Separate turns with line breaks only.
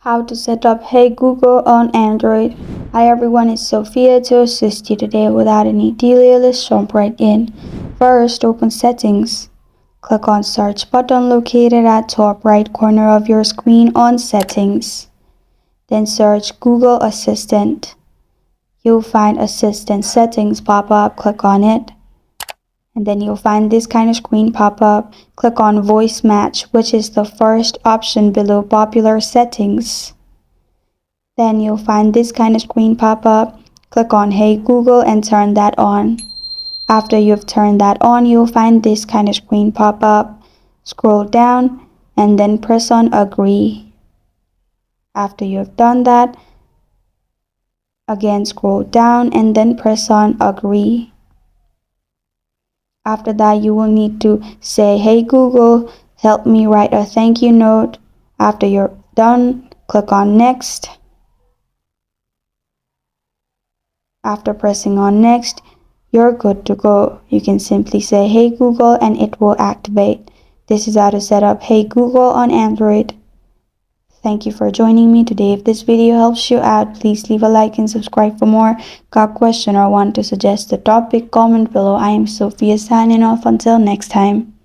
How to set up Hey Google on Android. Hi everyone, it's Sophia to assist you today. Without any delay, let's jump right in. First, open Settings. Click on Search button located at top right corner of your screen on Settings. Then search Google Assistant. You'll find Assistant Settings pop up. Click on it. And then you'll find this kind of screen pop up. Click on Voice Match, which is the first option below Popular Settings. Then you'll find this kind of screen pop up. Click on Hey Google and turn that on. After you've turned that on, you'll find this kind of screen pop up. Scroll down and then press on Agree. After you've done that, again scroll down and then press on Agree. After that, you will need to say, Hey Google, help me write a thank you note. After you're done, click on Next. After pressing on Next, you're good to go. You can simply say, Hey Google, and it will activate. This is how to set up Hey Google on Android. Thank you for joining me today. If this video helps you out, please leave a like and subscribe for more. Got a question or want to suggest a topic? Comment below. I am Sophia signing off. Until next time.